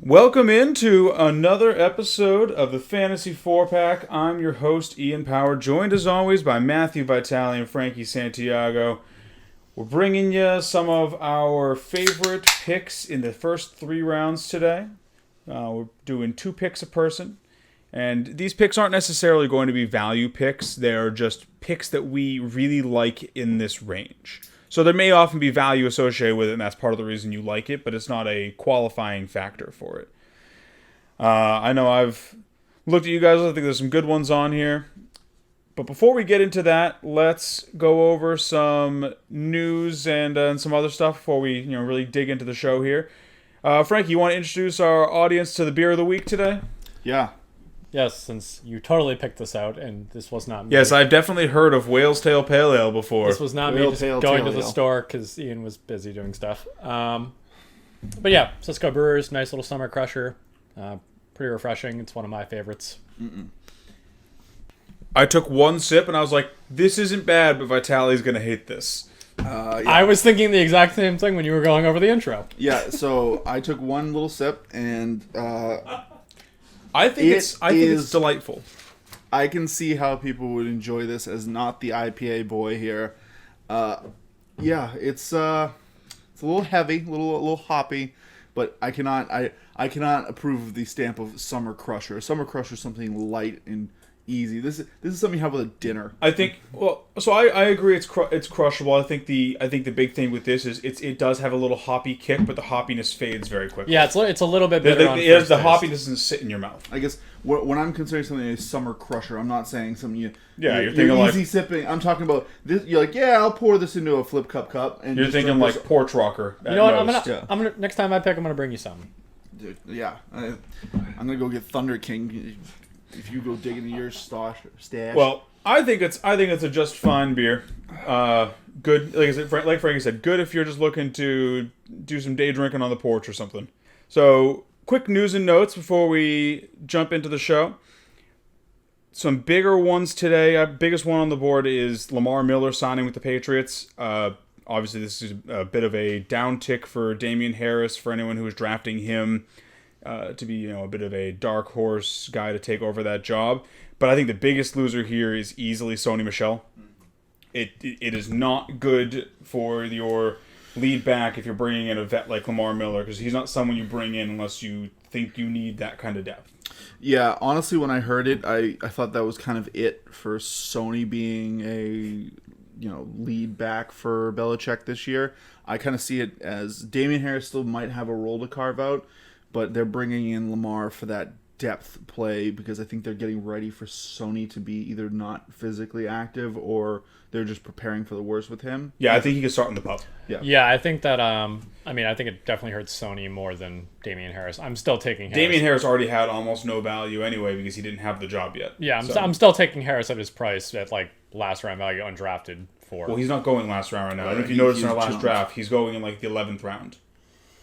Welcome into another episode of the Fantasy 4-Pack. I'm your host, Ian Power, joined as always by Matthew Vitale and Frankie Santiago. We're bringing you some of our favorite picks in the first 3 rounds today. We're doing 2 picks a person. And these picks aren't necessarily going to be value picks. They're just picks that we really like in this range. So there may often be value associated with it, and that's part of the reason you like it, but it's not a qualifying factor for it. I know I've looked at you guys. I think there's some good ones on here. But before we get into that, let's go over some news and some other stuff before we really dig into the show here. Frank, you want to introduce our audience to the beer of the week today? Yeah. Yes, since you totally picked this out, and this was not me. Yes, I've definitely heard of Whale's Tail Pale Ale before. This was not me just going to the store because Ian was busy doing stuff. But yeah, Cisco Brewers, nice little summer crusher. Pretty refreshing. It's one of my favorites. I took one sip and I was like, this isn't bad, but Vitale's going to hate this. Yeah. I was thinking the exact same thing when you were going over the intro. Yeah, so I took one little sip and I think it's delightful. I can see how people would enjoy this as not the IPA boy here. Yeah, it's a little heavy, a little hoppy, but I cannot approve of the stamp of Summer Crusher. Summer Crusher is something light and easy. This is something you have with a dinner. I think. Well, so I agree. It's crushable. I think the big thing with this is it does have a little hoppy kick, but the hoppiness fades very quickly. Yeah, it's a little bit bitter on the first taste. hoppiness doesn't sit in your mouth. I guess when I'm considering something a Summer Crusher, I'm not saying something you're thinking easy like sipping. I'm talking about this. You're like, yeah, I'll pour this into a flip cup, and you're thinking like porch rocker. You know what? I'm gonna next time I pick, I'm gonna bring you some. Dude, yeah, I'm gonna go get Thunder King. If you go dig into your stash. Well, I think it's a just fine beer. Good, like Frankie said, good if you're just looking to do some day drinking on the porch or something. So, quick news and notes before we jump into the show. Some bigger ones today. Biggest one on the board is Lamar Miller signing with the Patriots. Obviously, this is a bit of a downtick for Damian Harris for anyone who is drafting him. To be a bit of a dark horse guy to take over that job. But I think the biggest loser here is easily Sony Michel. It is not good for your lead back if you're bringing in a vet like Lamar Miller, because he's not someone you bring in unless you think you need that kind of depth. Yeah, honestly, when I heard it, I thought that was kind of it for Sony being a lead back for Belichick this year. I kind of see it as Damian Harris still might have a role to carve out, but they're bringing in Lamar for that depth play because I think they're getting ready for Sony to be either not physically active or they're just preparing for the worst with him. Yeah, I think he can start in the pup. Yeah, I think that. I think it definitely hurts Sony more than Damian Harris. I'm still taking Harris. Damian Harris already had almost no value anyway because he didn't have the job yet. Yeah, I'm still taking Harris at his price at like last round value undrafted for. Well, he's not going last round right now. I don't know if you noticed in our last draft, he's going in like the 11th round.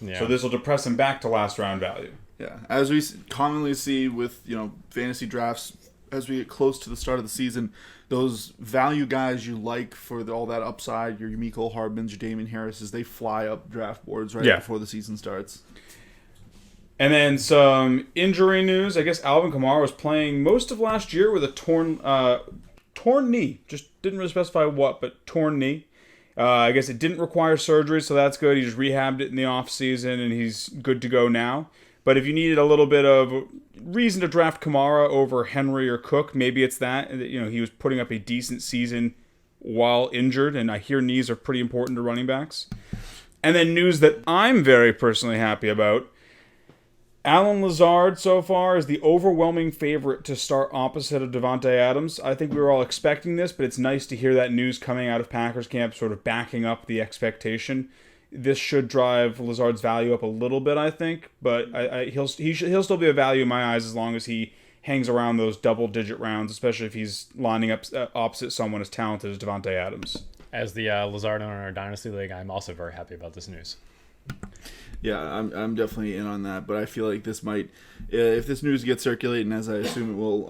Yeah. So this will depress him back to last round value. Yeah, as we commonly see with fantasy drafts, as we get close to the start of the season, those value guys you like for all that upside, your Mecole Hardmans, your Damian Harrises, they fly up draft boards before the season starts. And then some injury news. I guess Alvin Kamara was playing most of last year with a torn knee. Just didn't really specify what, but torn knee. I guess it didn't require surgery, so that's good. He just rehabbed it in the offseason, and he's good to go now. But if you needed a little bit of reason to draft Kamara over Henry or Cook, maybe it's that. He was putting up a decent season while injured, and I hear knees are pretty important to running backs. And then news that I'm very personally happy about. Allen Lazard so far is the overwhelming favorite to start opposite of Devontae Adams. I think we were all expecting this, but it's nice to hear that news coming out of Packers camp, sort of backing up the expectation. This should drive Lazard's value up a little bit, I think, but he'll still be a value in my eyes as long as he hangs around those double-digit rounds, especially if he's lining up opposite someone as talented as Devontae Adams. As the Lazard owner in our Dynasty League, I'm also very happy about this news. Yeah, I'm definitely in on that, but I feel like this might, if this news gets circulating, as I assume it will,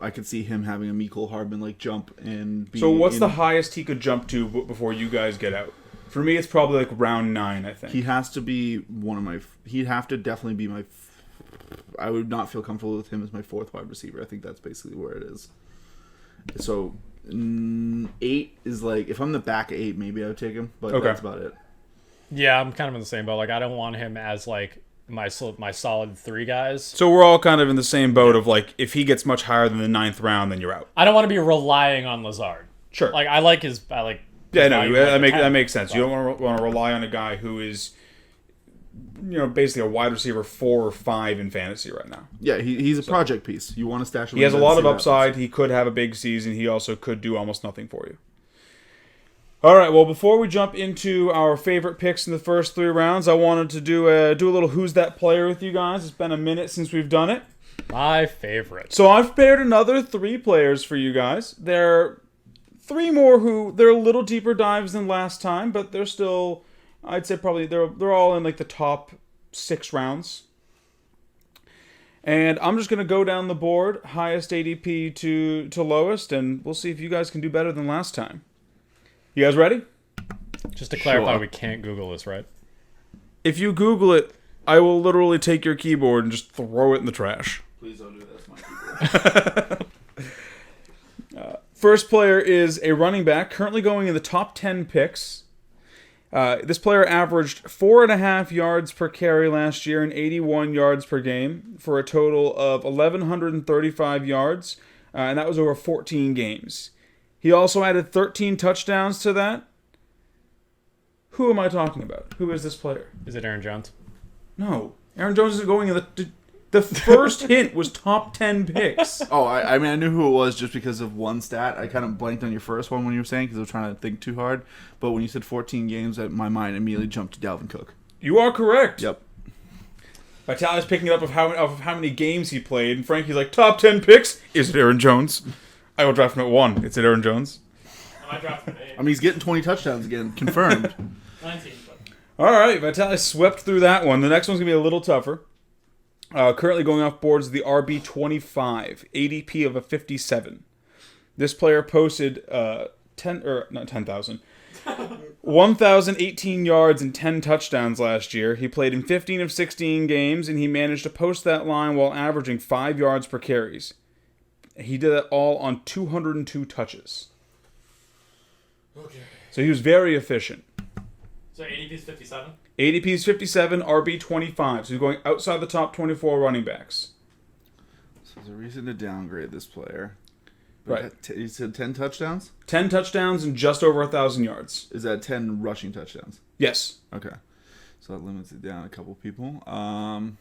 I could see him having a Mecole Hardman like jump and be. So what's the highest he could jump to before you guys get out? For me, it's probably like round 9, I think. He has to be he'd have to definitely be my I would not feel comfortable with him as my fourth wide receiver. I think that's basically where it is. So 8 is like, if I'm the back 8, maybe I would take him, but that's about it. Yeah, I'm kind of in the same boat. Like, I don't want him as like my solid 3 guys. So we're all kind of in the same boat of like, if he gets much higher than the 9th round, then you're out. I don't want to be relying on Lazard. Sure. Like, I like his Yeah, no, that makes sense. You don't want to rely on a guy who is, basically a wide receiver 4 or 5 in fantasy right now. Yeah, he's a project piece. You want to stash him. He has a lot of upside. He could have a big season. He also could do almost nothing for you. All right, well, before we jump into our favorite picks in the first 3 rounds, I wanted to do a little Who's That Player with you guys. It's been a minute since we've done it. My favorite. So I've paired another 3 players for you guys. There are 3 more who, they're a little deeper dives than last time, but they're still, I'd say probably, they're all in like the top 6 rounds. And I'm just going to go down the board, highest ADP to lowest, and we'll see if you guys can do better than last time. You guys ready? Just to clarify, we can't Google this, right? If you Google it, I will literally take your keyboard and just throw it in the trash. Please don't do that. That's my keyboard. First player is a running back, currently going in the top 10 picks. This player averaged 4.5 yards per carry last year and 81 yards per game for a total of 1,135 yards, and that was over 14 games. He also added 13 touchdowns to that. Who am I talking about? Who is this player? Is it Aaron Jones? No. Aaron Jones is going in the first hint was top 10 picks. Oh, I mean, I knew who it was just because of one stat. I kind of blanked on your first one when you were saying because I was trying to think too hard. But when you said 14 games, my mind immediately jumped to Dalvin Cook. You are correct. Yep. Vitali's picking it up of how many games he played, and Frankie's like, top 10 picks? Is it Aaron Jones? I will draft him at 1. It's Aaron Jones. I drafted 8. I mean, he's getting 20 touchdowns again, confirmed. 19. All right, Vitaly swept through that one. The next one's going to be a little tougher. Currently going off boards the RB25, ADP of a 57. This player posted 1,018 yards and 10 touchdowns last year. He played in 15 of 16 games, and he managed to post that line while averaging 5 yards per carries. He did it all on 202 touches. Okay. So he was very efficient. So ADP is 57? ADP is 57, RB 25. So he's going outside the top 24 running backs. So there's a reason to downgrade this player. Right. You said 10 touchdowns? 10 touchdowns and just over 1,000 yards. Is that 10 rushing touchdowns? Yes. Okay. So that limits it down a couple people. I'm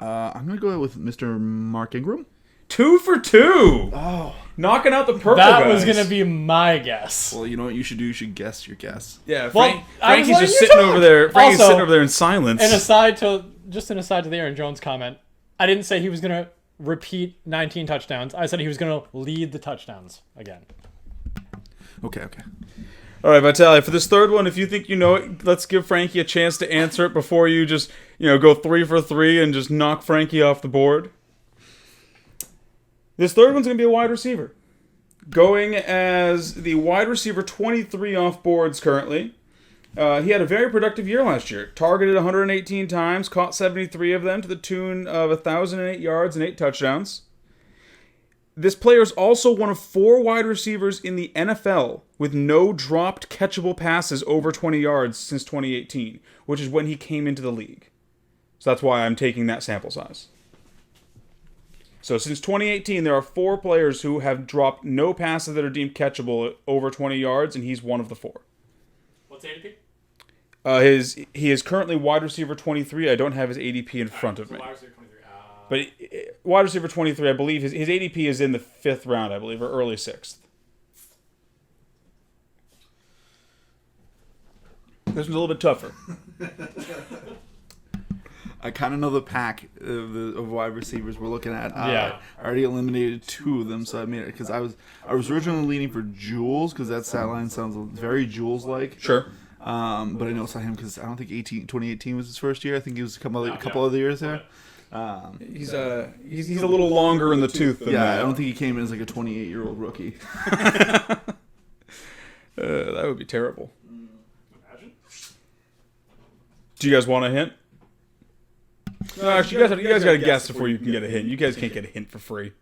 going to go with Mr. Mark Ingram. 2 for 2. Oh. Knocking out the purple That guys. was going to be my guess. Well, you know what you should do? You should guess your guess. Yeah, Frankie's just sitting over there. Frankie's Also, sitting over there in silence. An aside to the Aaron Jones comment, I didn't say he was going to repeat 19 touchdowns. I said he was going to lead the touchdowns again. Okay. All right, Vitaly, for this third one, if you think you know it, let's give Frankie a chance to answer it before you just, go 3 for 3 and just knock Frankie off the board. This third one's going to be a wide receiver. Going as the wide receiver 23 off boards currently. He had a very productive year last year. Targeted 118 times, caught 73 of them to the tune of 1,008 yards and 8 touchdowns. This player is also one of 4 wide receivers in the NFL with no dropped catchable passes over 20 yards since 2018, which is when he came into the league. So that's why I'm taking that sample size. So since 2018, there are 4 players who have dropped no passes that are deemed catchable over 20 yards, and he's one of the 4. What's ADP? He is currently wide receiver 23. I don't have his ADP in front of me. Wide receiver 23. But wide receiver 23, I believe his ADP is in the 5th round, I believe, or early 6th. This one's a little bit tougher. I kind of know the pack of wide receivers we're looking at. Yeah. I already eliminated 2 of them, so I made it because I was originally leaning for Jules because that stat line sounds very Jules-like. Sure. But I know it's not him because I don't think 2018 was his first year. I think he was a couple other years there. He's a little longer in the tooth than that. I don't think he came in as like a 28-year-old rookie. That would be terrible. Imagine. Do you guys want a hint? No, actually, you guys got to guess before you can get a hint. You guys can't get a hint for free.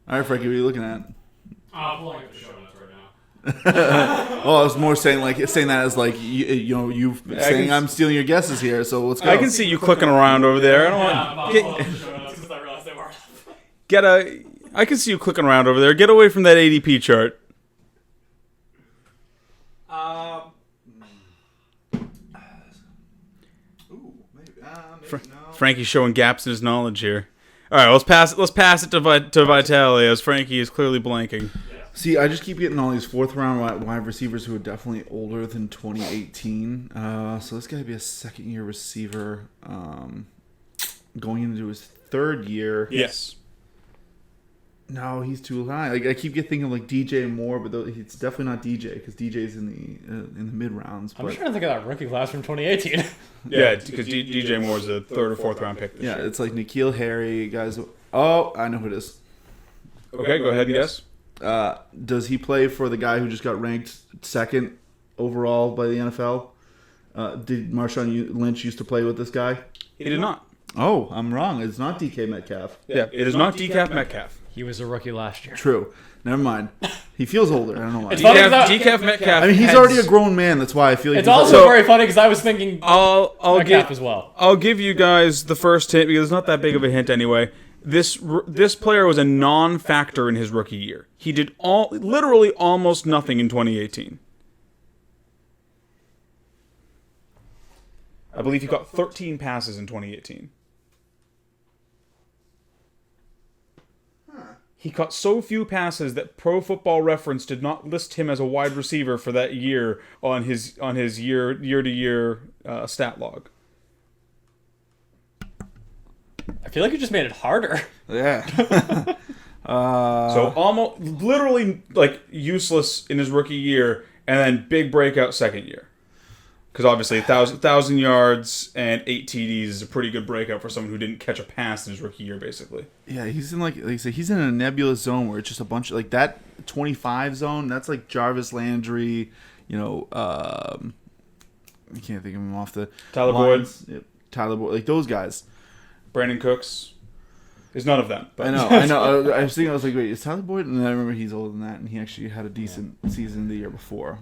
All right, Frankie, what are you looking at? I'm pulling up the show notes right now. Well, I was more saying that as like you saying I'm stealing your guesses here. So let's go. I can see you clicking around over there. I don't I'm want pulling up the show notes because I realized they weren't. I can see you clicking around over there. Get away from that ADP chart. Frankie's showing gaps in his knowledge here. All right, let's pass it to Vitale, as Frankie is clearly blanking. See, I just keep getting all these fourth round wide receivers who are definitely older than 2018. So this got to be a second year receiver, going into his third year. Yes. No, he's too high. Like I keep thinking of like DJ Moore, but it's definitely not DJ because DJ's in the mid rounds. I'm trying to think of that rookie class from 2018. Yeah, because DJ Moore's a third or fourth round pick this year. It's like N'Keal Harry, guys. Oh, I know who it is. Okay, go ahead and guess. Does he play for the guy who just got ranked second overall by the NFL? Did Marshawn Lynch used to play with this guy? He did not. Oh, I'm wrong. It's not DK Metcalf. Yeah, it is not DK Metcalf. He was a rookie last year. True. Never mind. He feels older. I don't know why. DK Metcalf. I mean, he's already a grown man. That's why I feel like it's also very funny because I was thinking Metcalf as well. I'll give you guys the first hint because it's not that big of a hint anyway. This player was a non-factor in his rookie year. He did literally almost nothing in 2018. I believe he got 13 passes in 2018. He caught so few passes that Pro Football Reference did not list him as a wide receiver for that year on his year-to-year stat log. I feel like you just made it harder. Yeah. So almost, literally, like useless in his rookie year, and then big breakout second year. Because obviously, 1,000 yards and 8 TDs is a pretty good breakout for someone who didn't catch a pass in his rookie year, basically. Yeah, he's in like I said, he's in a nebulous zone where it's just a bunch of like that 25 zone. That's like Jarvis Landry, I can't think of him off the Tyler Boyd. Yep, Tyler Boyd, like those guys. Brandon Cooks. There's none of them. But. I know. I was thinking, I was like, wait, is Tyler Boyd? And then I remember he's older than that, and he actually had a decent season the year before.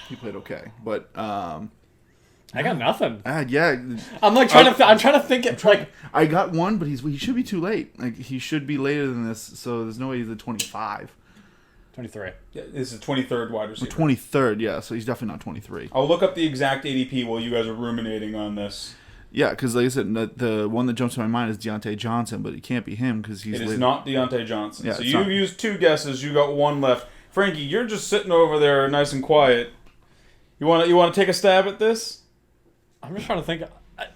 He played okay, but I got nothing. Yeah, I'm like trying to think it like I got one, but he should be too late. Like he should be later than this, so there's no way he's a 25. 23. Yeah, this is 23rd wide receiver. 23rd, yeah. So he's definitely not 23. I'll look up the exact ADP while you guys are ruminating on this. Yeah, because like I said, the one that jumps to my mind is Deontay Johnson, but it can't be him because he's. It is not Deontay Johnson. Yeah, so you've used 2 guesses. You got 1 left. Frankie, you're just sitting over there, nice and quiet. You want to take a stab at this? I'm just trying to think.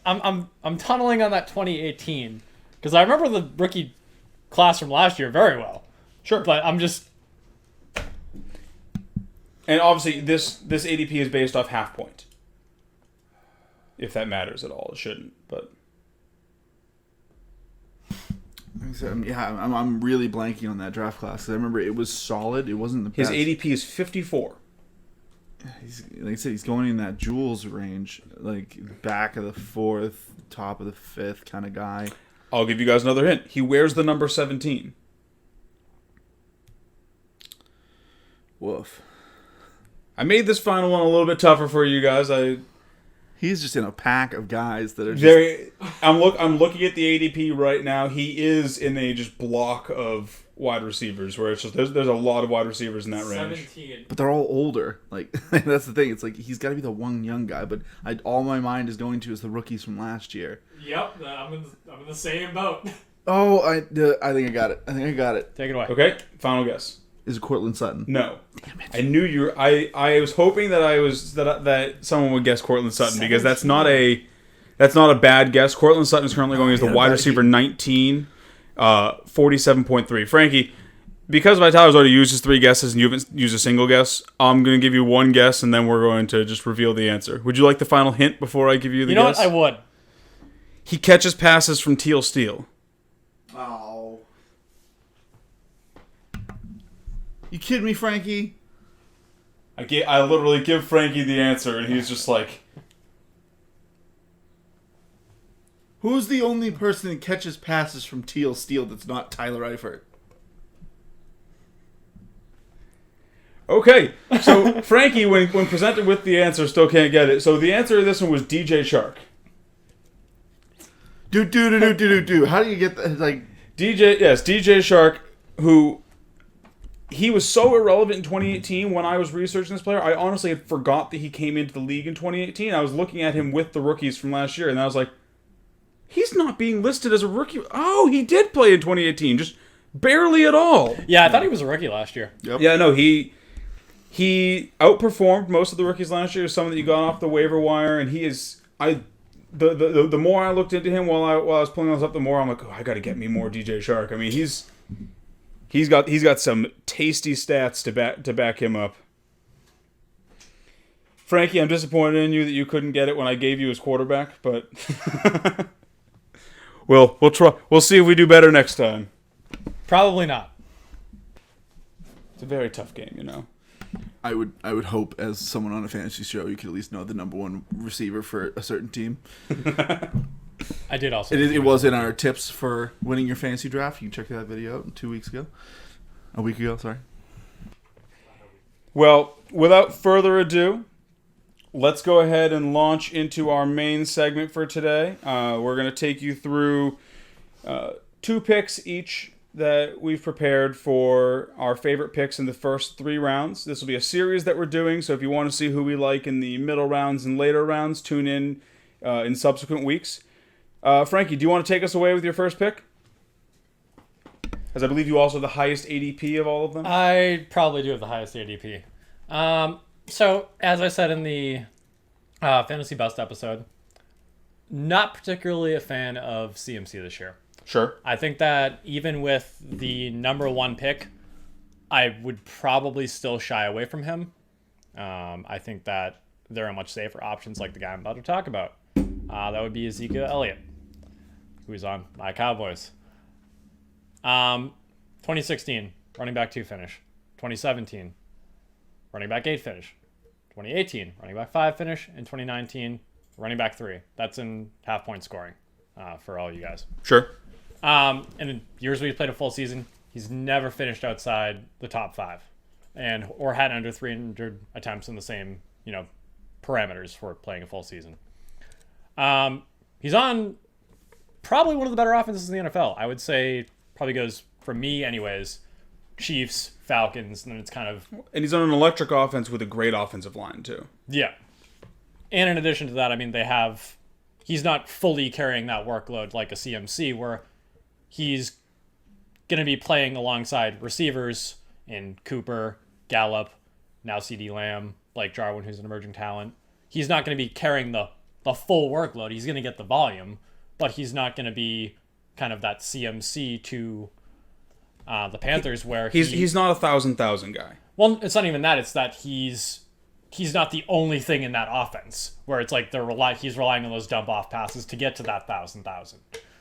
I'm tunneling on that 2018 because I remember the rookie class from last year very well. Sure, but I'm just. And obviously, this ADP is based off half point. If that matters at all, it shouldn't. But yeah, I'm really blanking on that draft class. I remember it was solid. It wasn't the best. His ADP is 54. He's, like I said, he's going in that Jules range, like back of the 4th, top of the 5th kind of guy. I'll give you guys another hint. He wears the number 17. Woof. I made this final one a little bit tougher for you guys. He's just in a pack of guys that are just... I'm looking at the ADP right now. He is in a just block of wide receivers where it's just there's a lot of wide receivers in that range. 17. But they're all older. Like that's the thing. It's like he's got to be the one young guy. But all my mind is going to is the rookies from last year. Yep, I'm in the same boat. Oh, I think I got it. Take it away. Okay, final guess. Is it Cortland Sutton? No. Damn it. I knew you were... I was hoping that someone would guess Cortland Sutton because that's not a bad guess. Cortland Sutton is currently going as the wide receiver 19, 47.3. Frankie, because Vitale's already used his 3 guesses and you haven't used a single guess, I'm going to give you 1 guess and then we're going to just reveal the answer. Would you like the final hint before I give you the guess? You know what? I would. He catches passes from Teal Steel. Oh. You kidding me, Frankie? I literally give Frankie the answer, and he's just like... Who's the only person that catches passes from Teal Steel that's not Tyler Eifert? Okay, so Frankie, when presented with the answer, still can't get it. So the answer to this one was DJ Shark. Do. How do you get that? Like DJ Shark, who he was so irrelevant in 2018 when I was researching this player. I honestly had forgot that he came into the league in 2018. I was looking at him with the rookies from last year, and I was like, he's not being listed as a rookie. Oh, he did play in 2018, just barely at all. Yeah, I thought he was a rookie last year. Yep. Yeah, no, he outperformed most of the rookies last year. Some that you got off the waiver wire, and he is the more I looked into him while I was pulling this up, the more I'm like, oh, I got to get me more DJ Shark. I mean, he's got some tasty stats to back him up. Frankie, I'm disappointed in you that you couldn't get it when I gave you his quarterback, but we'll try. We'll see if we do better next time. Probably not. It's a very tough game, you know. I would hope, as someone on a fantasy show, you could at least know the number one receiver for a certain team. I did also. It was in our tips for winning your fantasy draft. You can check that video out a week ago, sorry. Well, without further ado, let's go ahead and launch into our main segment for today. We're going to take you through 2 picks each that we've prepared for our favorite picks in the first 3 rounds. This will be a series that we're doing, so if you want to see who we like in the middle rounds and later rounds, tune in subsequent weeks. Frankie, do you want to take us away with your first pick? As I believe you also have the highest ADP of all of them. I probably do have the highest ADP. So, as I said in the Fantasy Best episode, not particularly a fan of CMC this year. Sure. I think that even with the number 1 pick, I would probably still shy away from him. I think that there are much safer options like the guy I'm about to talk about. That would be Ezekiel Elliott, who's on my Cowboys. 2016, running back 2 finish. 2017, running back 8 finish. 2018, running back 5 finish. And 2019, running back 3. That's in half-point scoring for all you guys. Sure. And in years where he's played a full season, he's never finished outside the top 5, or had under 300 attempts in the same parameters for playing a full season. He's on probably one of the better offenses in the NFL. I would say probably goes, for me anyways, Chiefs, Falcons, and then it's kind of... And he's on an electric offense with a great offensive line, too. Yeah. And in addition to that, I mean, he's not fully carrying that workload like a CMC, where he's going to be playing alongside receivers in Cooper, Gallup, now CD Lamb, Blake Jarwin, who's an emerging talent. He's not going to be carrying the full workload. He's going to get the volume, but he's not going to be kind of that CMC to the Panthers, where he's not a 1,000 guy. Well, it's not even that. It's that he's not the only thing in that offense where it's like he's relying on those dump off passes to get to that 1,000.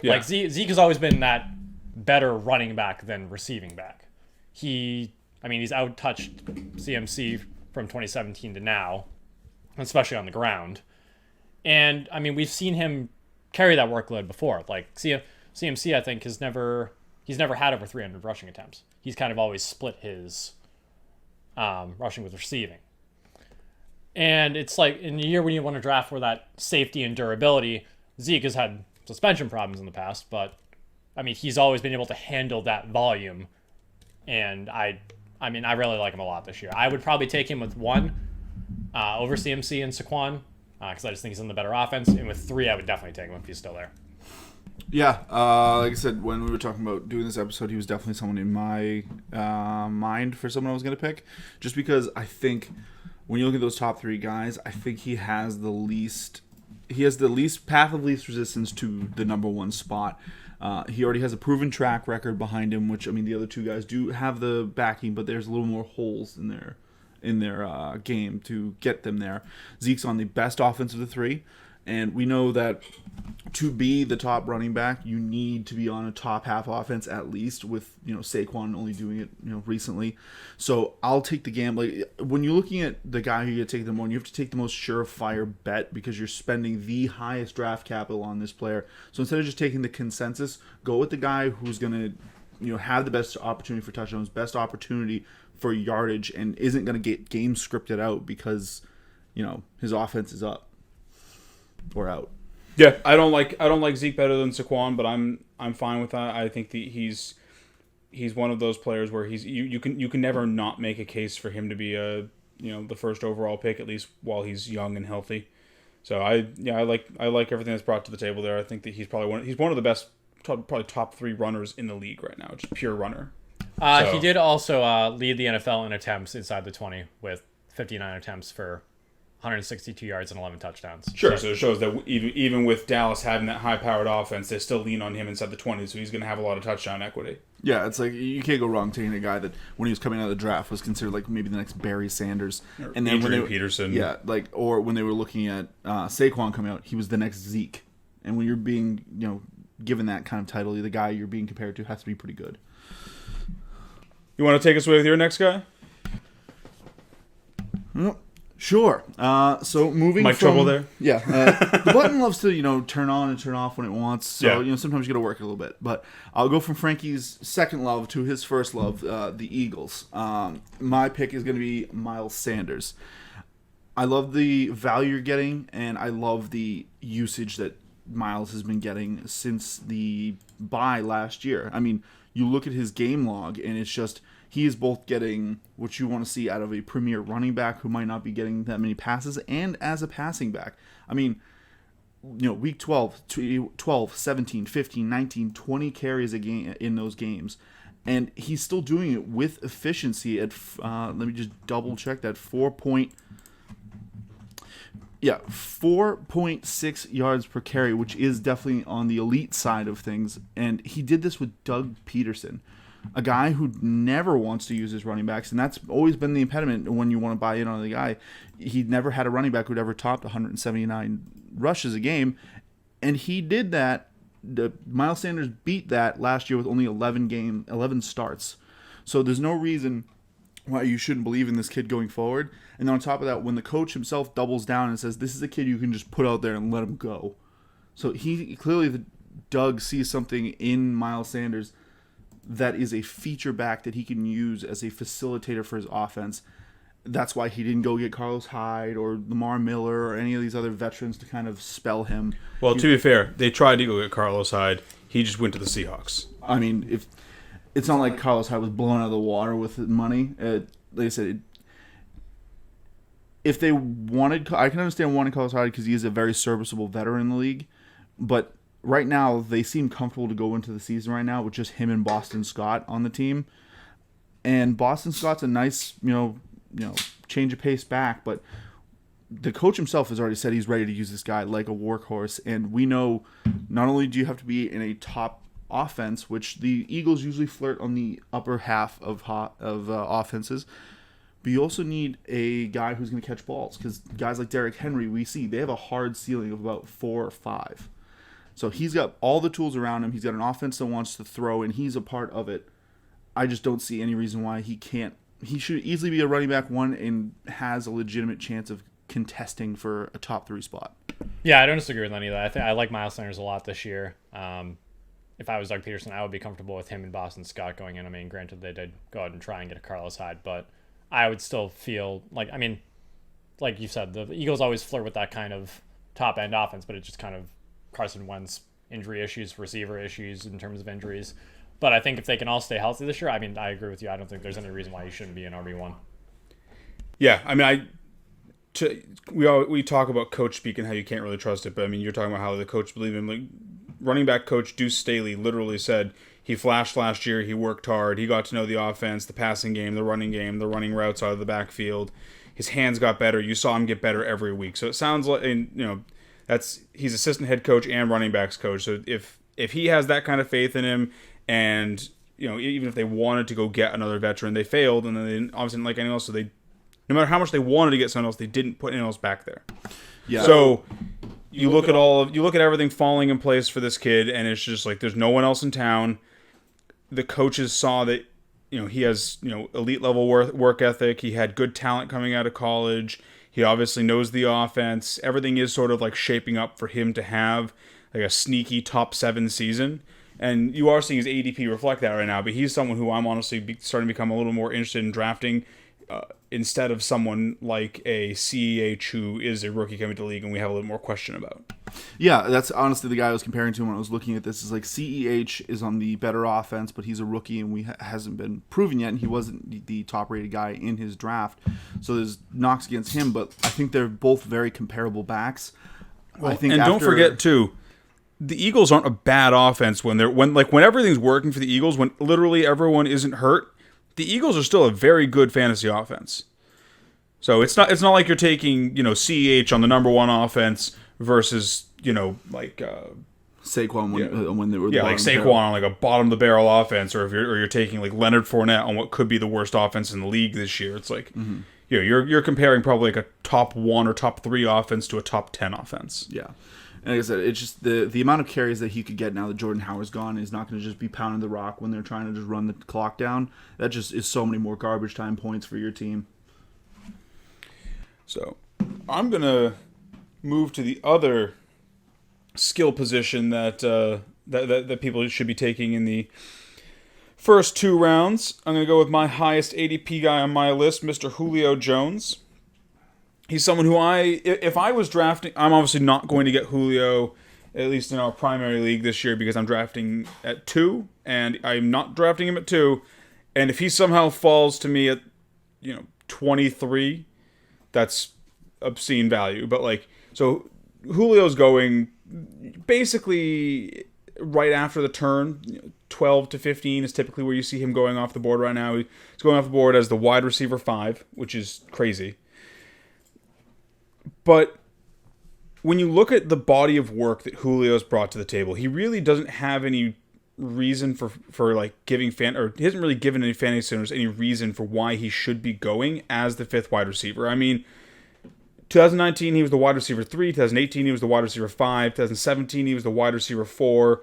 Yeah. Like Zeke has always been that better running back than receiving back. He's out-touched CMC from 2017 to now, especially on the ground. And I mean, we've seen him carry that workload before. Like CMC, I think he's never had over 300 rushing attempts. He's kind of always split his rushing with receiving. And it's like in a year when you want to draft for that safety and durability, Zeke has had suspension problems in the past, but I mean, he's always been able to handle that volume. And I really like him a lot this year. I would probably take him with 1 over CMC and Saquon, because I just think he's in the better offense. And with 3, I would definitely take him if he's still there. Yeah, like I said, when we were talking about doing this episode, he was definitely someone in my mind for someone I was going to pick. Just because I think when you look at those top 3 guys, I think he has the least path of least resistance to the number 1 spot. He already has a proven track record behind him, which, I mean, the other 2 guys do have the backing, but there's a little more holes in their game to get them there. Zeke's on the best offense of the 3. And we know that to be the top running back, you need to be on a top half offense at least, with Saquon only doing it recently. So I'll take the gamble. Like, when you're looking at the guy who you take them on, you have to take the most surefire bet because you're spending the highest draft capital on this player. So instead of just taking the consensus, go with the guy who's going to have the best opportunity for touchdowns, best opportunity for yardage, and isn't going to get game scripted out because his offense is up or out. Yeah, I don't like Zeke better than Saquon, but I'm fine with that. I think he's one of those players where you can never not make a case for him to be the first overall pick, at least while he's young and healthy. So I like everything that's brought to the table there. I think that he's one of the best, probably top 3 runners in the league right now, just pure runner. He did also lead the NFL in attempts inside the 20 with 59 attempts for 162 yards and 11 touchdowns. Sure, so it shows that even with Dallas having that high-powered offense, they still lean on him inside the 20s, so he's going to have a lot of touchdown equity. Yeah, it's like you can't go wrong taking a guy that when he was coming out of the draft was considered like maybe the next Barry Sanders, and then Adrian Peterson. Yeah, or when they were looking at Saquon coming out, he was the next Zeke. And when you're being given that kind of title, the guy you're being compared to has to be pretty good. You want to take us away with your next guy? Well, sure. So moving Mic from... trouble there? Yeah. The button loves to, turn on and turn off when it wants. So, sometimes you got to work it a little bit. But I'll go from Frankie's second love to his first love, the Eagles. My pick is going to be Miles Sanders. I love the value you're getting, and I love the usage that Miles has been getting since the bye last year. I mean, you look at his game log, and it's just... he is both getting what you want to see out of a premier running back who might not be getting that many passes, and as a passing back. I mean, week 12, 17, 15, 19, 20 carries a game in those games. And he's still doing it with efficiency at, let me just double check that, 4.6 yards per carry, which is definitely on the elite side of things. And he did this with Doug Peterson, a guy who never wants to use his running backs, and that's always been the impediment when you want to buy in on the guy. He never had a running back who'd ever topped 179 rushes a game, and he did that. Miles Sanders beat that last year with only 11 starts. So there's no reason why you shouldn't believe in this kid going forward. And on top of that, when the coach himself doubles down and says, this is a kid you can just put out there and let him go. So Doug sees something in Miles Sanders that is a feature back that he can use as a facilitator for his offense. That's why he didn't go get Carlos Hyde or Lamar Miller or any of these other veterans to kind of spell him. Well, to be fair, they tried to go get Carlos Hyde. He just went to the Seahawks. I mean, if it's not like Carlos Hyde was blown out of the water with money. Like I said, if they wanted, I can understand wanting Carlos Hyde because he is a very serviceable veteran in the league, but right now, they seem comfortable to go into the season right now with just him and Boston Scott on the team. And Boston Scott's a nice, change of pace back, but the coach himself has already said he's ready to use this guy like a workhorse. And we know not only do you have to be in a top offense, which the Eagles usually flirt on the upper half of offenses, but you also need a guy who's going to catch balls, because guys like Derrick Henry, we see they have a hard ceiling of about 4 or 5. So he's got all the tools around him. He's got an offense that wants to throw, and he's a part of it. I just don't see any reason why he can't. He should easily be a running back 1 and has a legitimate chance of contesting for a top 3 spot. Yeah, I don't disagree with any of that. I like Miles Sanders a lot this year. If I was Doug Peterson, I would be comfortable with him and Boston Scott going in. I mean, granted, they did go out and try and get a Carlos Hyde, but I would still feel like, like you said, the Eagles always flirt with that kind of top-end offense, but it just kind of Carson Wentz injury issues, receiver issues in terms of injuries. But I think if they can all stay healthy this year, I agree with you. I don't think there's any reason why you shouldn't be an RB1. Yeah, we talk about coach speak and how you can't really trust it, but you're talking about how the coach believed in. Like, running back coach Deuce Staley literally said he flashed last year, he worked hard, he got to know the offense, the passing game, the running routes out of the backfield. His hands got better. You saw him get better every week. So it sounds like, he's assistant head coach and running backs coach. So if he has that kind of faith in him, and even if they wanted to go get another veteran, they failed, and then they obviously didn't like anyone else. So they, no matter how much they wanted to get someone else, they didn't put anyone else back there. Yeah. So you look at everything falling in place for this kid, and it's just like there's no one else in town. The coaches saw that, he has, elite level work ethic. He had good talent coming out of college. He obviously knows the offense. Everything is sort of like shaping up for him to have like a sneaky top 7 season. And you are seeing his ADP reflect that right now, but he's someone who I'm honestly starting to become a little more interested in drafting instead of someone like a CEH who is a rookie coming to the league and we have a little more question about. Yeah, that's honestly the guy I was comparing to when I was looking at this. Is like CEH is on the better offense, but he's a rookie and hasn't been proven yet, and he wasn't the top-rated guy in his draft. So there's knocks against him, but I think they're both very comparable backs. Well, don't forget too, the Eagles aren't a bad offense when everything's working for the Eagles, when literally everyone isn't hurt. The Eagles are still a very good fantasy offense. So it's not like you're taking, CEH on the number 1 offense versus, Saquon when they were like Saquon on like a bottom of the barrel offense, or if you're taking like Leonard Fournette on what could be the worst offense in the league this year. It's like you're comparing probably like a top 1 or top 3 offense to a top 10 offense. Yeah. And like I said, it's just the amount of carries that he could get now that Jordan Howard's gone is not going to just be pounding the rock when they're trying to just run the clock down. That just is so many more garbage time points for your team. So I'm going to move to the other skill position that people should be taking in the first 2 rounds. I'm going to go with my highest ADP guy on my list, Mr. Julio Jones. He's someone who if I was drafting, I'm obviously not going to get Julio, at least in our primary league this year, because I'm drafting at 2, and I'm not drafting him at 2. And if he somehow falls to me at, 23, that's obscene value. But so Julio's going basically right after the turn. 12 to 15 is typically where you see him going off the board right now. He's going off the board as the wide receiver 5, which is crazy. But when you look at the body of work that Julio's brought to the table, he really doesn't have any reason for like giving he hasn't really given any fantasy owners any reason for why he should be going as the 5th wide receiver. I mean, 2019 he was the wide receiver 3, 2018 he was the wide receiver 5, 2017 he was the wide receiver 4,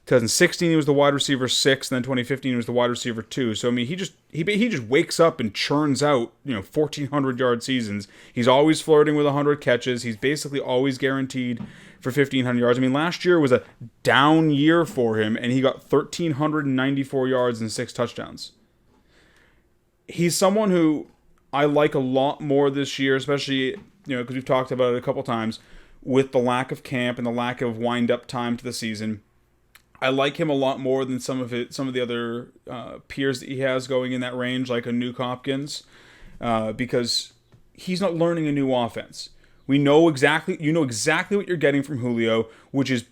2016 he was the wide receiver 6, and then 2015 he was the wide receiver 2. So I mean, he just wakes up and churns out 1,400-yard seasons. He's always flirting with 100 catches. He's basically always guaranteed for 1,500 yards. I mean, last year was a down year for him, and he got 1,394 yards and 6 touchdowns. He's someone who I like a lot more this year, especially because we've talked about it a couple times with the lack of camp and the lack of wind-up time to the season. I like him a lot more than some of the other peers that he has going in that range, like a Nuke Hopkins, because he's not learning a new offense. You know exactly what you're getting from Julio, which is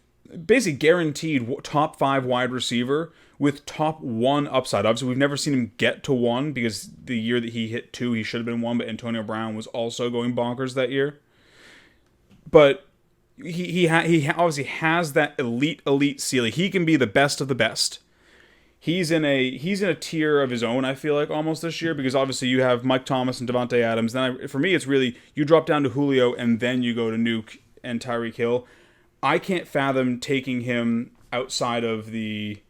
basically guaranteed top 5 wide receiver with top 1 upside. Obviously, we've never seen him get to 1 because the year that he hit 2, he should have been 1, but Antonio Brown was also going bonkers that year. But he obviously has that elite ceiling. He can be the best of the best. He's in a tier of his own, I feel like, almost this year, because obviously you have Mike Thomas and Devontae Adams. Then for me, it's really you drop down to Julio and then you go to Nuke and Tyreek Hill. I can't fathom taking him outside of the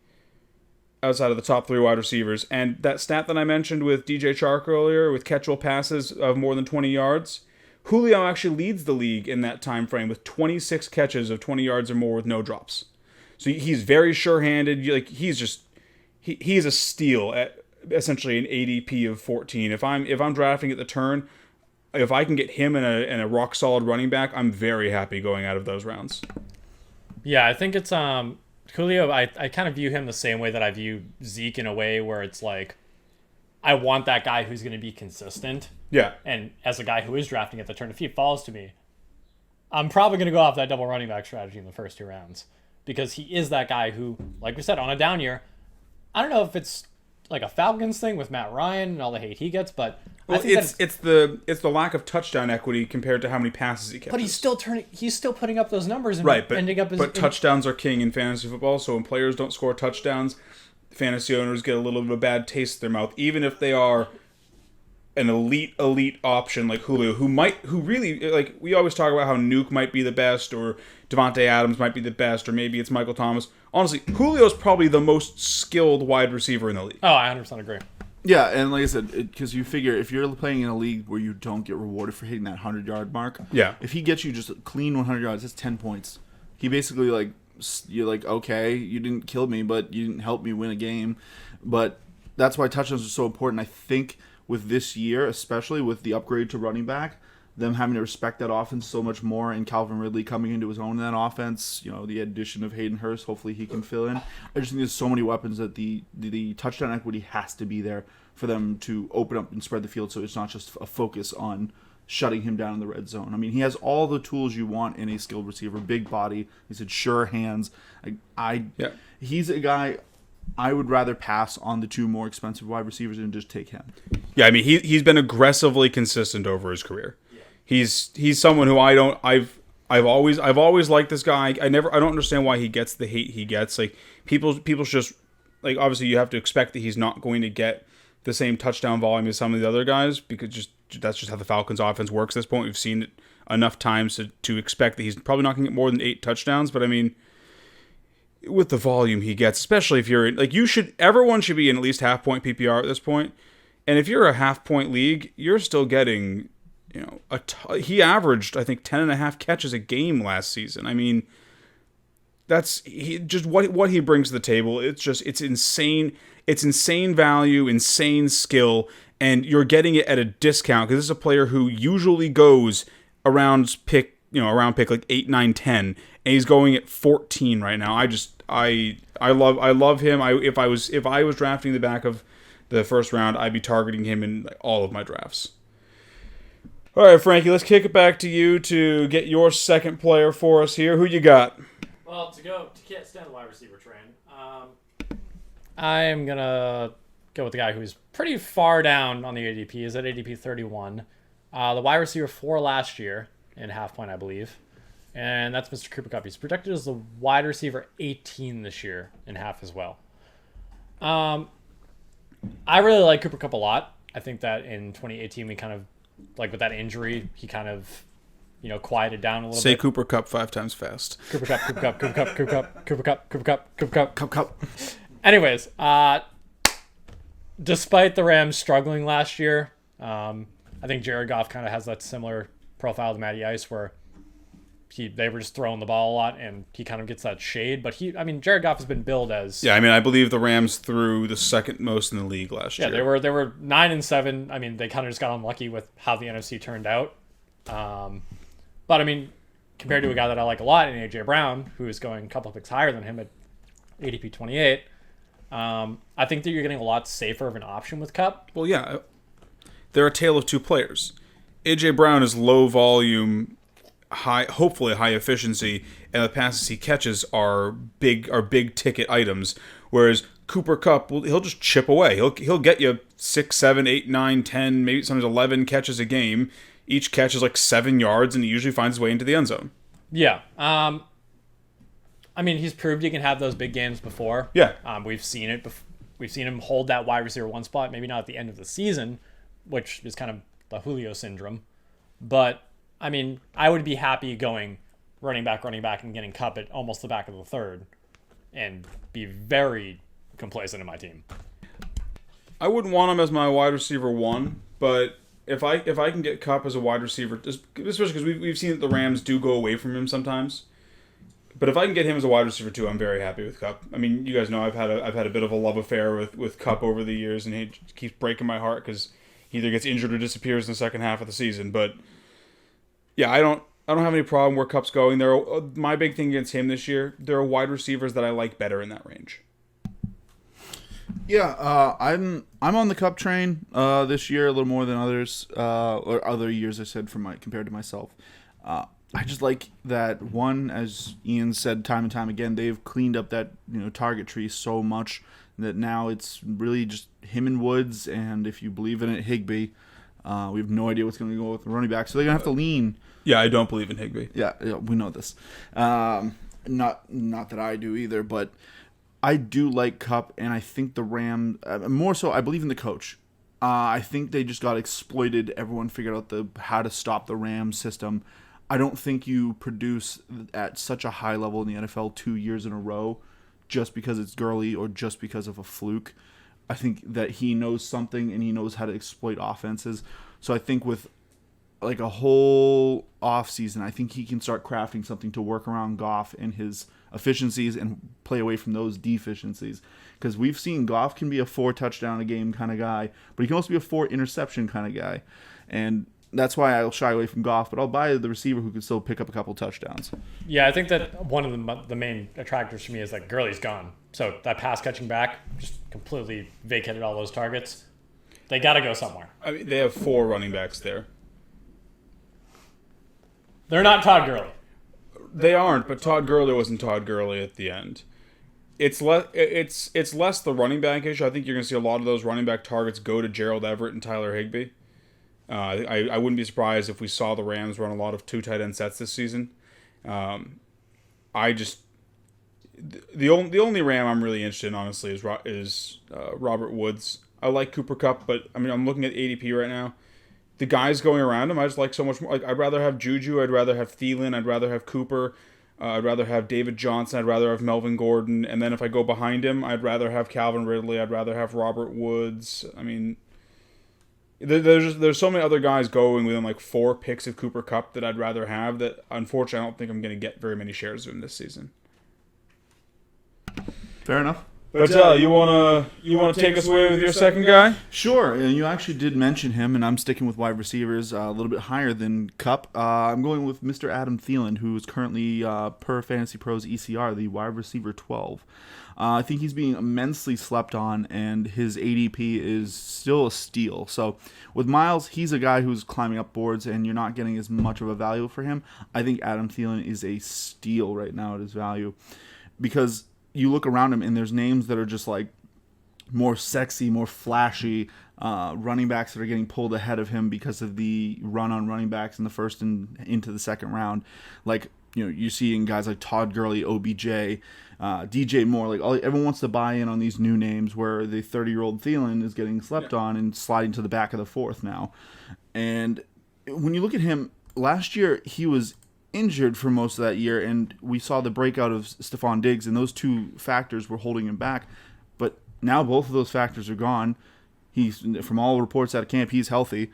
top 3 wide receivers. And that stat that I mentioned with DJ Chark earlier, with catchable passes of more than 20 yards, Julio actually leads the league in that time frame with 26 catches of 20 yards or more with no drops. So he's very sure-handed. Like he's a steal at essentially an ADP of 14. If I'm drafting at the turn, if I can get him in a rock solid running back, I'm very happy going out of those rounds. Yeah, I think it's Julio. I kind of view him the same way that I view Zeke, in a way where it's like I want that guy who's going to be consistent. Yeah. And as a guy who is drafting at the turn, if he falls to me, I'm probably going to go off that double running back strategy in the first 2 rounds, because he is that guy who, like we said, on a down year, I don't know if it's like a Falcons thing with Matt Ryan and all the hate he gets, but well, I think it's the lack of touchdown equity compared to how many passes he catches. But he's still putting up those numbers and right, but, ending up as touchdowns are king in fantasy football. So when players don't score touchdowns, fantasy owners get a little bit of a bad taste in their mouth, even if they are an elite option like Julio, who really, like, we always talk about how Nuke might be the best, or Devontae Adams might be the best, or maybe it's Michael Thomas. Honestly, Julio's probably the most skilled wide receiver in the league. Oh, I 100% agree. Yeah, and like I said, because you figure if you're playing in a league where you don't get rewarded for hitting that 100-yard mark, Yeah. if he gets you just a clean 100 yards, that's 10 points. He basically, like, you're like, okay, you didn't kill me, but you didn't help me win a game. But that's why touchdowns are so important. I think with this year, especially with the upgrade to running back, them having to respect that offense so much more, and Calvin Ridley coming into his own in that offense, the addition of Hayden Hurst, hopefully he can fill in. I just think there's so many weapons that the touchdown equity has to be there for them to open up and spread the field, so it's not just a focus on shutting him down in the red zone. I mean, he has all the tools you want in a skilled receiver. Big body, he said, sure hands. He's a guy I would rather pass on the two more expensive wide receivers and just take him. Yeah, I mean, he's been aggressively consistent over his career. He's someone who I've always liked this guy. I don't understand why he gets the hate he gets. Like, people's just, like, obviously you have to expect that he's not going to get the same touchdown volume as some of the other guys, because that's just how the Falcons offense works at this point. We've seen it enough times to expect that he's probably not going to get more than 8 touchdowns. But I mean, with the volume he gets, especially if you're in, like, everyone should be in at least half-point PPR at this point. And if you're a half-point league, you're still getting, he averaged, I think, 10.5 catches a game last season. I mean, that's just what he brings to the table. It's insane. It's insane value, insane skill, and you're getting it at a discount, because this is a player who usually goes around pick like 8, 9, 10, and he's going at 14 right now. I love him. If I was drafting the back of the first round, I'd be targeting him in, like, all of my drafts. All right, Frankie, let's kick it back to you to get your second player for us here. Who you got? Well, to can't stand the wide receiver train, I'm going to go with the guy who's pretty far down on the ADP. He's at ADP 31. The wide receiver 4 last year in half point, I believe. And that's Mr. Cooper Kupp. He's projected as the wide receiver 18 this year in half as well. I really like Cooper Kupp a lot. I think that in 2018 we kind of, like, with that injury, he kind of, quieted down a little bit. Say Cooper Kupp 5 times fast. Cooper Kupp, Cooper Kupp, Cooper Kupp, Cooper Kupp, Cooper Kupp, Cooper Kupp, Cooper Kupp, Cup. Anyways, despite the Rams struggling last year, I think Jared Goff kind of has that similar profile to Matty Ice, where they were just throwing the ball a lot, and he kind of gets that shade. But Jared Goff has been billed as... Yeah, I believe the Rams threw the second most in the league last year. Yeah, they were 9-7. They kind of just got unlucky with how the NFC turned out. But compared to a guy that I like a lot in AJ Brown, who is going a couple of picks higher than him at ADP 28, I think that you're getting a lot safer of an option with Kupp. Well, yeah, they're a tale of two players. AJ Brown is low volume, hopefully high efficiency, and the passes he catches are big ticket items. Whereas Cooper Kupp, he'll just chip away. He'll get you 6, 7, 8, 9, 10, maybe sometimes 11 catches a game. Each catch is like 7 yards, and he usually finds his way into the end zone. Yeah. He's proved he can have those big games before. Yeah. We've seen it. We've seen him hold that wide receiver 1 spot, maybe not at the end of the season, which is kind of the Julio syndrome. But, I would be happy going running back, and getting Kupp at almost the back of the third, and be very complacent in my team. I wouldn't want him as my wide receiver 1, but if I can get Kupp as a wide receiver, especially because we've seen that the Rams do go away from him sometimes. But if I can get him as a wide receiver 2, I'm very happy with Kupp. You guys know I've had a bit of a love affair with Kupp over the years, and he keeps breaking my heart because he either gets injured or disappears in the second half of the season. But yeah, I don't have any problem where Kupp's going. My big thing against him this year, there are wide receivers that I like better in that range. Yeah, I'm on the Kupp train this year a little more than others, or other years I said compared to myself. I just like that, one, as Ian said time and time again, they've cleaned up that target tree so much that now it's really just him and Woods, and if you believe in it, Higbee. We have no idea what's going to go with the running back, so they're going to have to lean. Yeah, I don't believe in Higbee. Yeah, we know this. Not that I do either, but I do like Kupp, and I think the Rams, more so, I believe in the coach. I think they just got exploited. Everyone figured out how to stop the Rams system. I don't think you produce at such a high level in the NFL 2 years in a row just because it's Gurley or just because of a fluke. I think that he knows something and he knows how to exploit offenses. So I think with like a whole offseason, I think he can start crafting something to work around Goff and his efficiencies and play away from those deficiencies. Because we've seen Goff can be a 4 touchdown a game kind of guy, but he can also be a 4 interception kind of guy. And that's why I'll shy away from Goff, but I'll buy the receiver who can still pick up a couple touchdowns. Yeah, I think that one of the main attractors for me is that Gurley's gone. So that pass catching back just completely vacated all those targets. They got to go somewhere. I mean, they have 4 running backs there. They're not Todd Gurley. They aren't, but Todd Gurley wasn't Todd Gurley at the end. It's less the running back issue. I think you're going to see a lot of those running back targets go to Gerald Everett and Tyler Higbee. I wouldn't be surprised if we saw the Rams run a lot of 2 tight end sets this season. The only Ram I'm really interested in, honestly, is Robert Woods. I like Cooper Kupp, but I mean I'm looking at ADP right now. The guys going around him, I just like so much more. Like, I'd rather have Juju, I'd rather have Thielen, I'd rather have Cooper, I'd rather have David Johnson, I'd rather have Melvin Gordon, and then if I go behind him, I'd rather have Calvin Ridley, I'd rather have Robert Woods. I mean, there's so many other guys going within like 4 picks of Cooper Kupp that I'd rather have that unfortunately I don't think I'm going to get very many shares of him this season. Fair enough. But you wanna take us away with your second guy? Sure, and you actually did mention him, and I'm sticking with wide receivers a little bit higher than Kupp. I'm going with Mr. Adam Thielen, who is currently, per Fantasy Pros ECR, the wide receiver 12. I think he's being immensely slept on, and his ADP is still a steal. So with Miles, he's a guy who's climbing up boards, and you're not getting as much of a value for him. I think Adam Thielen is a steal right now at his value, because you look around him and there's names that are just like more sexy, more flashy running backs that are getting pulled ahead of him because of the run on running backs in the first and into the second round. Like, you know, you're seeing guys like Todd Gurley, OBJ, DJ Moore. Like everyone wants to buy in on these new names where the 30-year-old Thielen is getting slept on and sliding to the back of the 4th now. And when you look at him, last year he was injured for most of that year, and we saw the breakout of Stephon Diggs, and those 2 factors were holding him back. But now both of those factors are gone. He's, from all reports out of camp, he's healthy.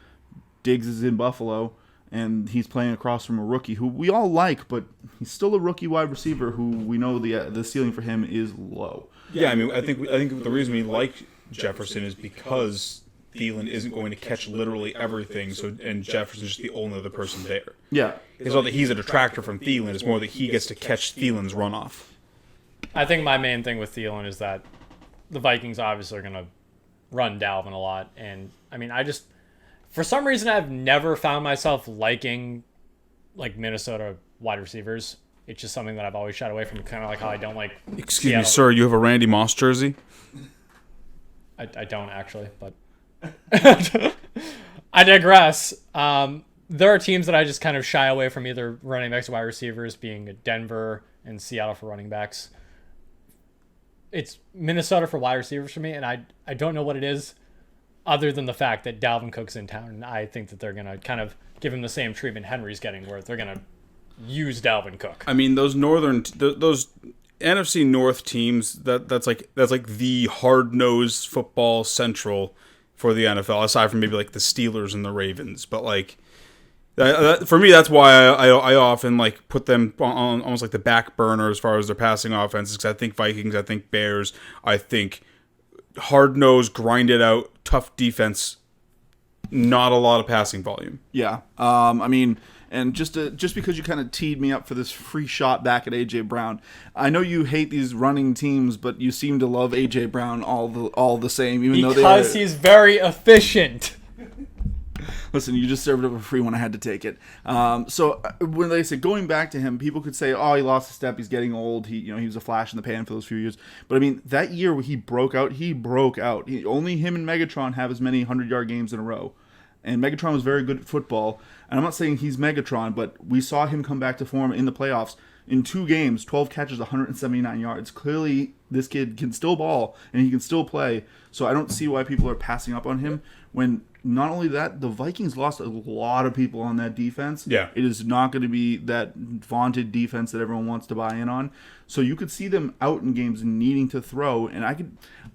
Diggs is in Buffalo, and he's playing across from a rookie who we all like, but he's still a rookie wide receiver who we know the ceiling for him is low. Yeah, I mean, I think the reason we like Jefferson is because Thielen isn't going to catch literally everything, and Jefferson's just the only other person there. Yeah. It's not that he's a detractor from Thielen, it's more that he gets to catch Thielen's runoff. I think my main thing with Thielen is that the Vikings obviously are going to run Dalvin a lot. And, I mean, for some reason, I've never found myself liking, like, Minnesota wide receivers. It's just something that I've always shied away from, kind of like how I don't like Excuse Seattle. me, sir, you have a Randy Moss jersey? I don't, actually, but I digress. There are teams that I just kind of shy away from, either running backs or wide receivers, being Denver and Seattle for running backs. It's Minnesota for wide receivers for me, and I don't know what it is other than the fact that Dalvin Cook's in town, and I think that they're going to kind of give him the same treatment Henry's getting, where they're going to use Dalvin Cook. I mean, those NFC North teams, that's like the hard-nosed football central for the NFL, aside from maybe like the Steelers and the Ravens. But like, for me, that's why I often like put them on almost like the back burner as far as their passing offenses, because I think Vikings, I think Bears, I think hard-nosed, grinded out, tough defense, not a lot of passing volume. Yeah. I mean, and just because you kind of teed me up for this free shot back at A.J. Brown, I know you hate these running teams, but you seem to love A.J. Brown all the same, even because he's very efficient. Listen, you just served up a free one. I had to take it. So when they say going back to him, people could say, "Oh, he lost a step. He's getting old. He was a flash in the pan for those few years." But I mean, that year where he broke out. Only him and Megatron have as many 100-yard games in a row. And Megatron was very good at football. And I'm not saying he's Megatron, but we saw him come back to form in the playoffs. In 2 games, 12 catches, 179 yards. Clearly, this kid can still ball and he can still play. So I don't see why people are passing up on him when not only that, the Vikings lost a lot of people on that defense. Yeah. It is not going to be that vaunted defense that everyone wants to buy in on. So you could see them out in games and needing to throw, and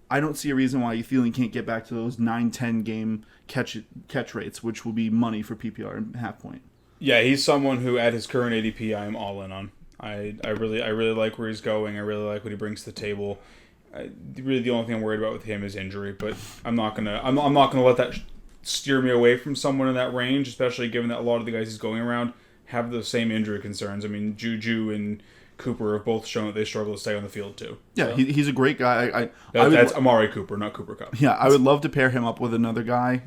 I don't see a reason why Thielen can't get back to those 9-10 game catch rates, which will be money for PPR and half point. Yeah, he's someone who at his current ADP I am all in on. I really like where he's going. I really like what he brings to the table. Really, the only thing I'm worried about with him is injury, but I'm not gonna let that steer me away from someone in that range, especially given that a lot of the guys he's going around have the same injury concerns. I mean, Juju and Cooper have both shown that they struggle to stay on the field too. Yeah, so. He's a great guy. That's Amari Cooper, not Cooper Kupp. Yeah, I would love to pair him up with another guy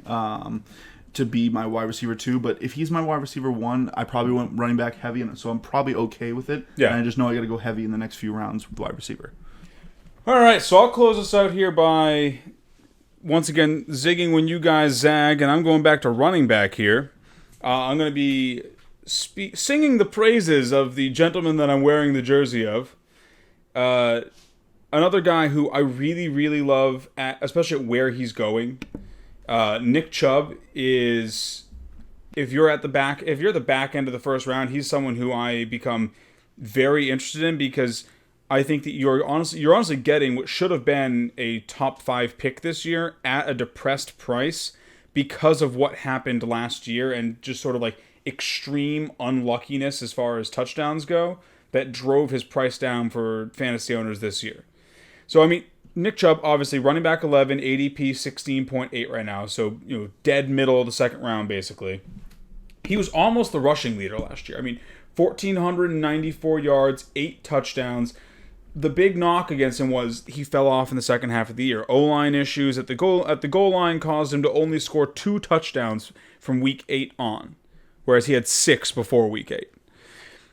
to be my wide receiver 2. But if he's my wide receiver 1, I probably went running back heavy, so I'm probably okay with it. Yeah. And I just know I got to go heavy in the next few rounds with wide receiver. All right, so I'll close this out here by once again zigging when you guys zag, and I'm going back to running back here. I'm going to be singing the praises of the gentleman that I'm wearing the jersey of. Another guy who I really, really love, especially at where he's going. Nick Chubb is, if you're at the back end of the first round, he's someone who I become very interested in because I think that you're honestly getting what should have been a top 5 pick this year at a depressed price because of what happened last year and just sort of like extreme unluckiness as far as touchdowns go that drove his price down for fantasy owners this year. So, I mean, Nick Chubb, obviously, running back 11, ADP 16.8 right now. So, dead middle of the second round, basically. He was almost the rushing leader last year. I mean, 1,494 yards, 8 touchdowns. The big knock against him was he fell off in the second half of the year. O-line issues at the goal line caused him to only score 2 touchdowns from week 8 on, whereas he had 6 before week 8.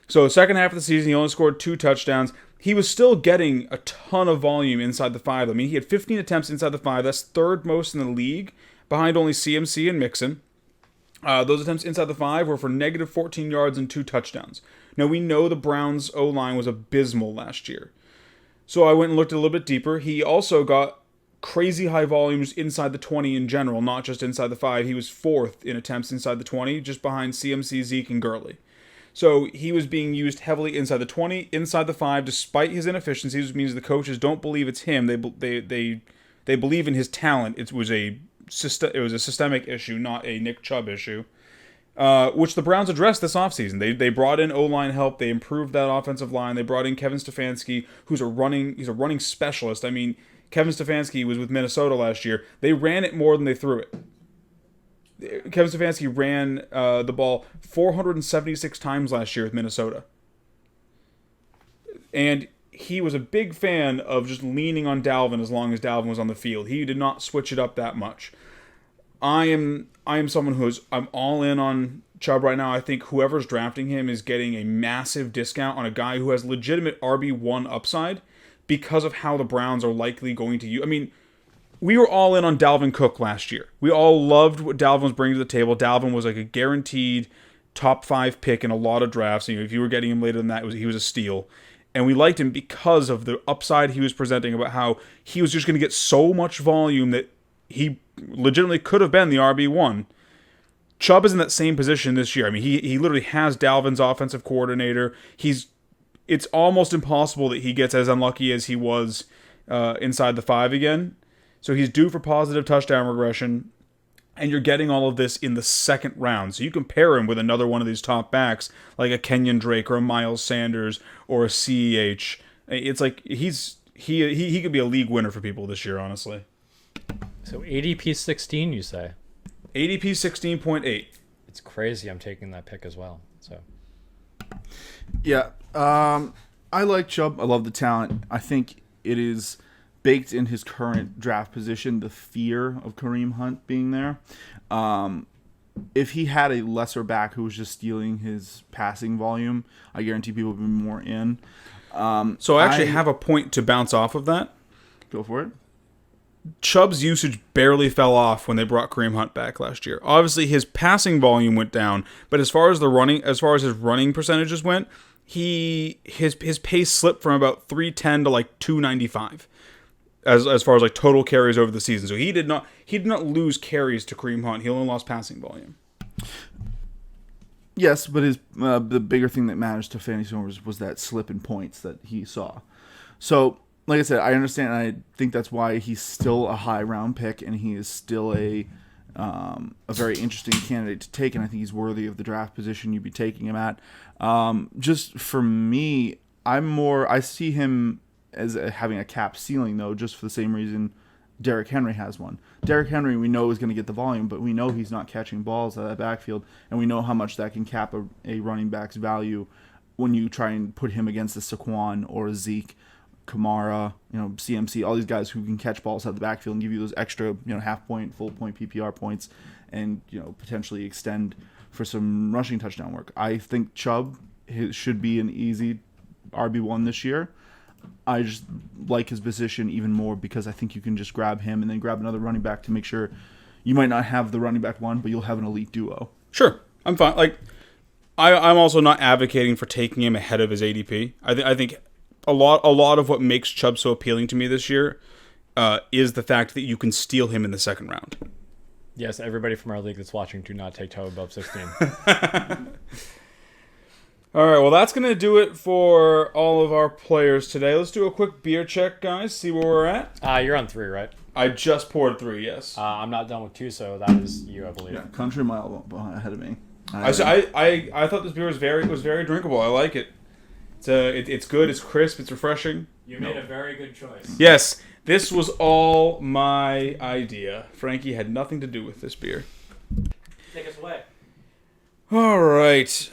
So the second half of the season, he only scored 2 touchdowns. He was still getting a ton of volume inside the 5. I mean, he had 15 attempts inside the 5. That's third most in the league, behind only CMC and Mixon. Those attempts inside the 5 were for negative 14 yards and 2 touchdowns. Now, we know the Browns' O-line was abysmal last year. So I went and looked a little bit deeper. He also got crazy high volumes inside the 20 in general, not just inside the 5. He was 4th in attempts inside the 20, just behind CMC, Zeke, and Gurley. So he was being used heavily inside the 20, inside the 5, despite his inefficiencies, which means the coaches don't believe it's him. They believe in his talent. It was a systemic issue, not a Nick Chubb issue, which the Browns addressed this offseason. They brought in O-line help. They improved that offensive line. They brought in Kevin Stefanski, he's a running specialist. I mean, Kevin Stefanski was with Minnesota last year. They ran it more than they threw it. Kevin Stefanski ran the ball 476 times last year with Minnesota. And he was a big fan of just leaning on Dalvin as long as Dalvin was on the field. He did not switch it up that much. I am someone I'm all in on Chubb right now. I think whoever's drafting him is getting a massive discount on a guy who has legitimate RB1 upside because of how the Browns are likely going to use. I mean, we were all in on Dalvin Cook last year. We all loved what Dalvin was bringing to the table. Dalvin was like a guaranteed top 5 pick in a lot of drafts. If you were getting him later than that, he was a steal. And we liked him because of the upside he was presenting about how he was just going to get so much volume that he legitimately could have been the RB1. Chubb is in that same position this year. I mean, he literally has Dalvin's offensive coordinator. It's almost impossible that he gets as unlucky as he was inside the 5 again. So he's due for positive touchdown regression, and you're getting all of this in the second round. So you can pair him with another one of these top backs, like a Kenyon Drake or a Miles Sanders or a CEH. It's like he could be a league winner for people this year, honestly. So ADP 16, you say? ADP 16.8. It's crazy. I'm taking that pick as well. So yeah, I like Chubb. I love the talent. I think it is baked in his current draft position, the fear of Kareem Hunt being there. If he had a lesser back who was just stealing his passing volume, I guarantee people would be more in. So I actually have a point to bounce off of that. Go for it. Chubb's usage barely fell off when they brought Kareem Hunt back last year. Obviously, his passing volume went down, but as far as his running percentages went, his pace slipped from about 310 to like 295 as far as like total carries over the season. So he did not lose carries to Kareem Hunt. He only lost passing volume. Yes, but the bigger thing that matters to fantasy owners was that slip in points that he saw. So, like I said, I understand, and I think that's why he's still a high round pick, and he is still a very interesting candidate to take, and I think he's worthy of the draft position you'd be taking him at. Just for me, I see him as having a cap ceiling, though, just for the same reason Derrick Henry has one. Derrick Henry, we know, is going to get the volume, but we know he's not catching balls out of that backfield, and we know how much that can cap a running back's value when you try and put him against a Saquon or a Zeke, Kamara, CMC, all these guys who can catch balls out of the backfield and give you those extra, half point, full point PPR points, and potentially extend for some rushing touchdown work. I think Chubb should be an easy RB1 this year. I just like his position even more because I think you can just grab him and then grab another running back to make sure you might not have the running back one, but you'll have an elite duo. Sure, I'm fine. Like, I'm also not advocating for taking him ahead of his ADP. I think a lot of what makes Chubb so appealing to me this year is the fact that you can steal him in the second round. Yes, everybody from our league that's watching, do not take Chubb above 16. All right, well, that's going to do it for all of our players today. Let's do a quick beer check, guys, see where we're at. You're on 3, right? I just poured 3, yes. I'm not done with 2, so that is you, I believe. Yeah, country mile ahead of me. I thought this beer was very drinkable. I like it. It's good, it's crisp, it's refreshing. You made a very good choice. Yes, this was all my idea. Frankie had nothing to do with this beer. Take us away. All right.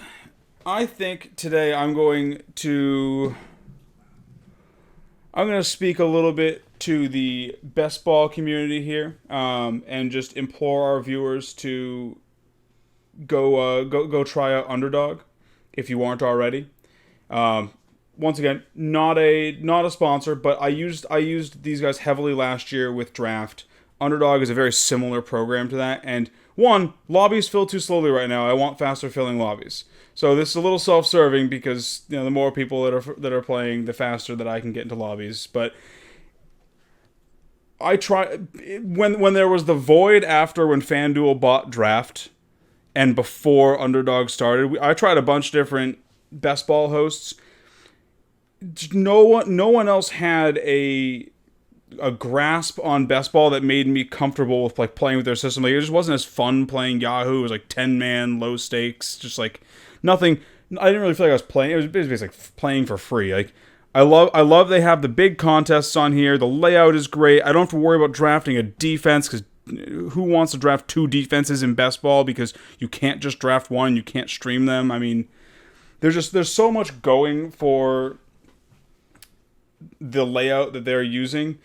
I think today I'm going to speak a little bit to the best ball community here, and just implore our viewers to go try out Underdog if you aren't already. Once again, not a sponsor, but I used these guys heavily last year with Draft. Underdog is a very similar program to that, and lobbies fill too slowly right now. I want faster filling lobbies. So this is a little self-serving because the more people that are playing, the faster that I can get into lobbies. But I try when there was the void after when FanDuel bought Draft and before Underdog started. I tried a bunch of different best ball hosts. No one else had a grasp on best ball that made me comfortable with like playing with their system. Like, it just wasn't as fun playing Yahoo. It was like 10-man, low stakes, just like nothing. I didn't really feel like I was playing. It was basically like playing for free. Like, I love they have the big contests on here. The layout is great. I don't have to worry about drafting a defense because who wants to draft 2 defenses in best ball because you can't just draft one. You can't stream them. I mean, there's so much going for the layout that they're using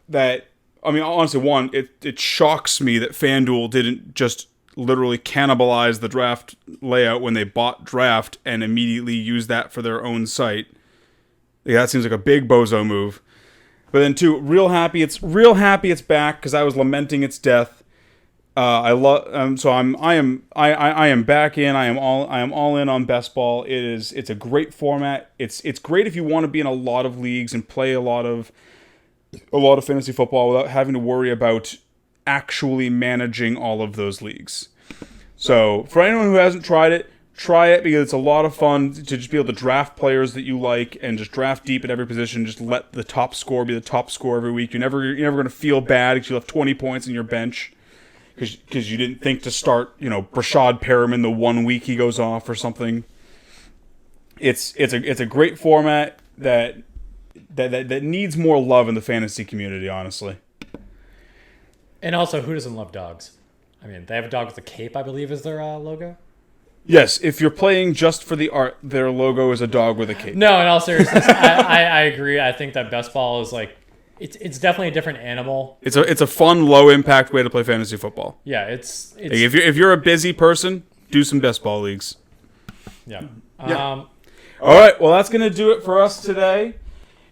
that, I mean, honestly, it shocks me that FanDuel didn't just literally cannibalize the Draft layout when they bought Draft and immediately use that for their own site. Yeah, that seems like a big bozo move. But then, too, real happy it's back because I was lamenting its death. I am back in. I am all in on best ball. It's a great format. It's great if you want to be in a lot of leagues and play a lot of fantasy football without having to worry about actually managing all of those leagues. So for anyone who hasn't tried it, try it because it's a lot of fun to just be able to draft players that you like and just draft deep at every position. Just let the top score be the top score every week. You're never going to feel bad because you have 20 points in your bench because you didn't think to start, Brashad Perriman the 1 week he goes off or something. It's a great format that needs more love in the fantasy community, honestly. And also, who doesn't love dogs? I mean, they have a dog with a cape, I believe, is their logo. Yes, if you're playing just for the art, their logo is a dog with a cape. No, in all seriousness, I agree. I think that best ball is like, it's definitely a different animal. It's a fun, low impact way to play fantasy football. Yeah, it's like if you're a busy person, do some best ball leagues. Yeah. All right, well that's gonna do it for us today.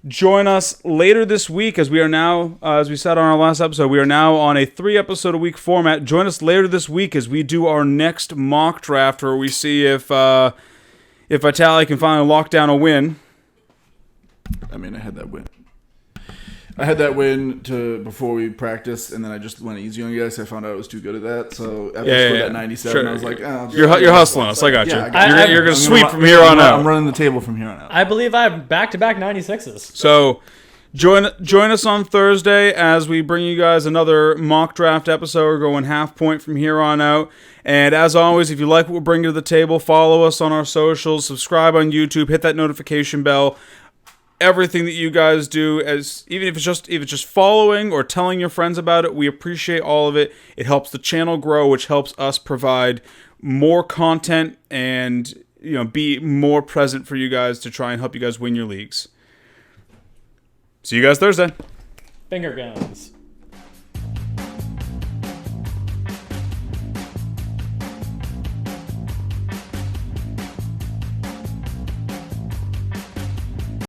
Join us later this week as we are now, as we said on our last episode, we are now on a 3-episode-a-week format. Join us later this week as we do our next mock draft where we see if if Vitali can finally lock down a win. I mean, I had that win. Before we practiced, and then I just went easy on you guys. I found out I was too good at that. So after I scored that 97, Sure. I was like, oh, You're hustling us. I got you. Yeah, You're going to I'm sweep from here on out. I'm running the table from here on out. I believe I have back-to-back 96s. So join us on Thursday as we bring you guys another mock draft episode. We're going half point from here on out. And as always, if you like what we're bringing to the table, follow us on our socials, subscribe on YouTube, hit that notification bell. Everything that you guys do, as even if it's just following or telling your friends about it, we appreciate all of it. It helps the channel grow, which helps us provide more content and be more present for you guys to try and help you guys win your leagues. See you guys Thursday. Finger guns.